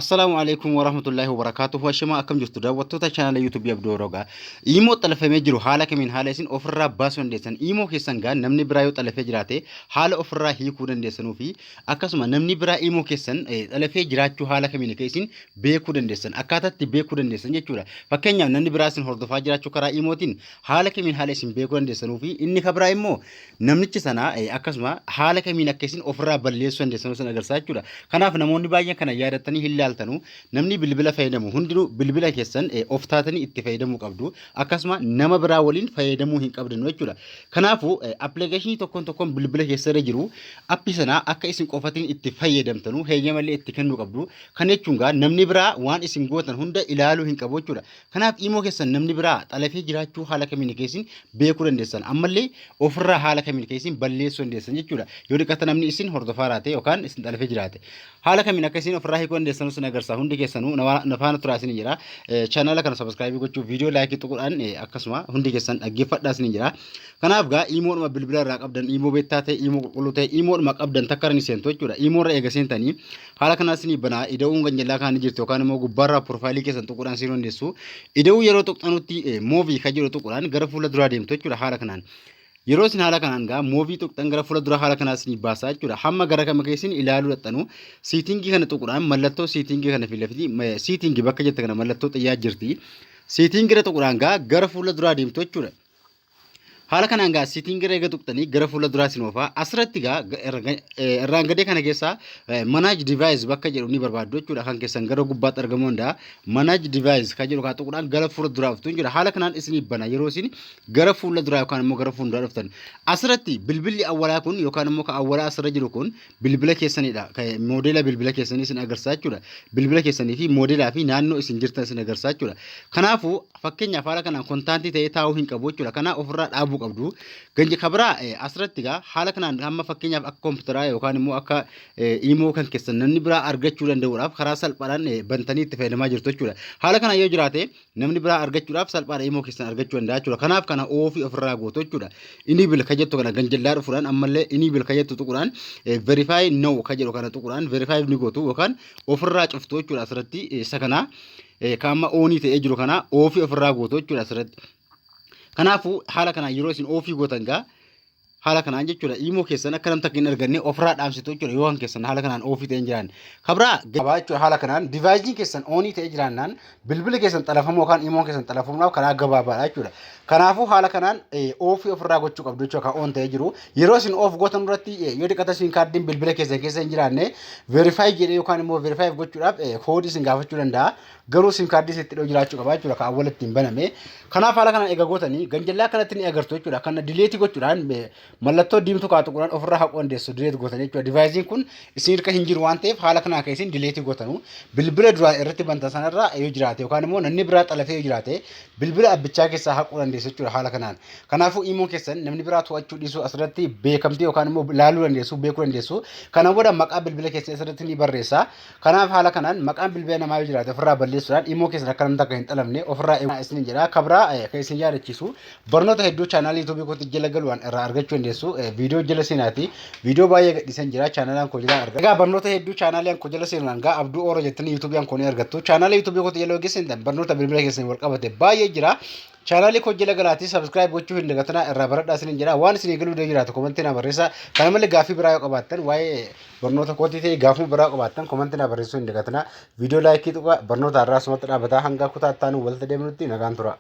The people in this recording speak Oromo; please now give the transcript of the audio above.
السلام عليكم ورحمة الله وبركاته. وشما أكم جستو دا واتو تا channel YouTube يبدو روغا إيمو تلفه مجرو حالك من حالة سين أفرا باسون ديسن إيمو كيسنغا نمني برايو تلفه جراتي حال أفرا هي كودن ديسنو في أكاسما نمني برا إيمو كيسن تلفه جراتو حالك من كيسين بي كودن ديسن أكاتا تي بي كودن ديسن جيچورا فكينيا نمني برا سين هردفا جراتو كرا إيموتين حالك من حالة سين بي كودن ديسنو في إني خبرا إيمو نمني چسنا أكاسما حالك من كيسين أفرا بليسون ديسنو سن أغر ساچورا خناف نموني بايا كنا يارتني هلالتنو namni bilbila fayyadamu hundinuu bilbila keessan of taatanii itti fayyadamuu qabdu akkasuma nama biraa waliin fayyadamuu hin qabdanu jechuudha. Kanaafuu appilikeeshinii tokkoon bilbila keessarra jiru appii sana akka isin qofatiin itti fayyadamtanu heeyyamallee itti kennuu qabdu. Kana jechuun namni biraa waan isin gootan hunda ilaaluu hin qabu jechuudha. Kanaaf immoo keessan namni biraa xalafee jiraachuu haala kamiin keessin beekuu dandeessan ammallee ofirraa haala kamiin keessin balleessuu dandeessan jechuudha. Yoo dhiqata namni isin hordofaa raate yookaan isin xalafee jiraate haala kamiin akka isin ofirraa hiikuu dandeessan sun agarsiisa. Hundi keessanuu nafaana turaasini jira. Channel kana subscribe gochuu video like tuquudhaan akkasuma hundi keessan dhaggeeffadhaasini jira. Kanaaf gaa imoodhuma bilbila irraa qabdan imoo beektaa ta'e imoo qulqulluu ta'e imoodhuma qabdan takka ni seento jechuudha. Imoo irra eega seentanii haala kanaas ni banaa ida'uun ganjallaa kan jirtu yookaan immoo gubbaarraa profaayilii keessan tuquudhaan siin hundeessu. Ida'uu yeroo tuqxanutti moovii kan jedhu tuquudhaan gara fuula duraa deemtu jechuudha haala kanaan. Yeroo isin haala kanaan gaa moovii tuqxan gara fuula dura haala kanaas ni baasaa jechuudha. Hamma gara kama keessin ilaaluu dhaxxanu siitingii kana tuquudhaan mallattoo siitingii kana filafiti siitingii bakka jette kana mallattoo xiyyaa jirti. Siitingii irra tuquudhaan gaa gara fuula duraa deemtu jechuudha. Haala kanaan gaa siitingii irra eega tuqxanii gara fuula duraa sin oofaa asirratti gaa irraan gadee kana keessaa manage device bakka jedhu ni barbaaddu jechuudha. Kan keessan gara gubbaatti argamu hundaa manage device kan jedhu kaa tuquudhaan gara fuula duraa dhuftu jechuudha. Haala kanaan isinii bana yeroo isin gara fuula duraa yookaan immoo gara fuula duraa dhuftan asirratti bilbilli awwalaa kun yookaan immoo ka awwalaa asirra jiru kun bilbila keessanidha. Moodela bilbila keessanii isin agarsiisa jechuudha. Bilbila keessanii fi moodelaa fi naannoo isin jirtan isin agarsiisa jechuudha. Kanaafuu fakkeenyaaf haala kanaan kontaantii ta'ee taa'uu hin qabu jechuudha. Kana ofirraa dhaabuu qabdu. Ganji kabraa asirratti gaa haala kanaan hamma fakkeenyaaf akka kompiitaraa yookaan immoo akka imoo kan keessan namni biraa argachuu danda'uudhaaf karaa salphaadhaan bantanii itti fayyadamaa jirtu jechuudha. Haala kanaan yoo jiraate namni biraa argachuudhaaf salphaadhaan imoo keessan argachuu danda'a jechuudha. Kanaaf kana oofii ofirraa gootu jechuudha. Inni bil ka jettu kana ganjallaa dhufuudhaan ammallee inni bil ka jettu tuquudhaan verify no ka jedhu kana tuquudhaan verify ni gootu yookaan ofirraa cuftu jechuudha asirratti isa kana kaama oonii ta'ee jiru kana oofii ofirraa gootu jechuudha asirratti. Kanaafuu haala kanaan yeroo isin oofii gootan gaa haala kanaan jechuudha imoo keessan akka namni takka hin arganne ofirraa dhaamsitu jechuudha yoo kan keessan haala kanaan oofii ta'ee jiraan kabraa gabaa jechuudha haala kanaan divaayiziin keessan oonii ta'ee jiraannaan bilbila keessan xalafamu yookaan imoo keessan xalafamuudhaaf karaa gabaabaadha jechuudha. Kanaafuu haala kanaan oofii ofirraa gochuu qabdu jechuudha kan oon ta'ee jiru yeroo isin oof gootan irratti yoo dhiqata isin kaardiin bilbila keessan keessa hin jiraanne verify jedhee yookaan immoo verify gochuudhaaf koodii isin gaafachuu danda'a. Garuu sim kaardii sitti dhoo jiraachuu qaba jechuudha kan awwalatti hin baname. Kanaaf haala kanaan eega gootanii ganjallaa kanatti ni agartu jechuudha. Kana dileetii gochuudhaan mallattoo diimtuu kaatu quran ofirraa haquu dandeessu dileetii gootanii jechuudha. Divaayiziin kun isin hirka hin jiru waan ta'eef haala kanaan akka isin dileetii gootanu bilbila duraa irratti bantan sanarraa yoo jiraate yookaan immoo namni biraa xalafee yoo jiraate bilbila abbichaa keessaa haquu dandeessu jechuudha haala kanaan. Kanaafuu immoo keessan namni biraa to'achuu dhiisuu asirratti beekamtii yookaan immoo ilaaluu dandeessu beekuu dandeessu. Kana booda maqaa bilbila keessan asirratti ni barreessa. Kanaaf haala kanaan maqaan bilbila namaa yoo jiraate ofirraa balleessuudhaan immoo keessan akka namni takka hin xalamne ofirraa isin jedha. Kabraa kan isin yaadachiisu barnoota hedduu chaanaalii YouTube kootti jala galuudhaan irraa argachuu dandeessu. Video jala seenaati. Video baay'ee gadhiisan jira chaanaalaan koo jala argatu. Egaa barnoota hedduu chaanaalaan koo jala seenuudhaan gaa Abduu Ooroo jettanii YouTube'aan koo ni argattu. Chaanaalii YouTube kootti jala geessan barnoota bilbila keessan wal qabate baay'ee jira. Chaanaalii koo jala galaatii subscribe gochuu hin dagatinaa irraa baradhaa isin jira. Waan isin galuu jiraatu komentii na barreessa. Kana malee gaaffii biraa yoo qabaattan waa'ee barnoota kootii ta'e gaaffii biraa qabaattan komentii na barreessuu hin dagatinaa. Video like tuqa barnoota irraa sumatti dhaabataa hanga kutaa itti aanu walitti deemnutti nagaan tura.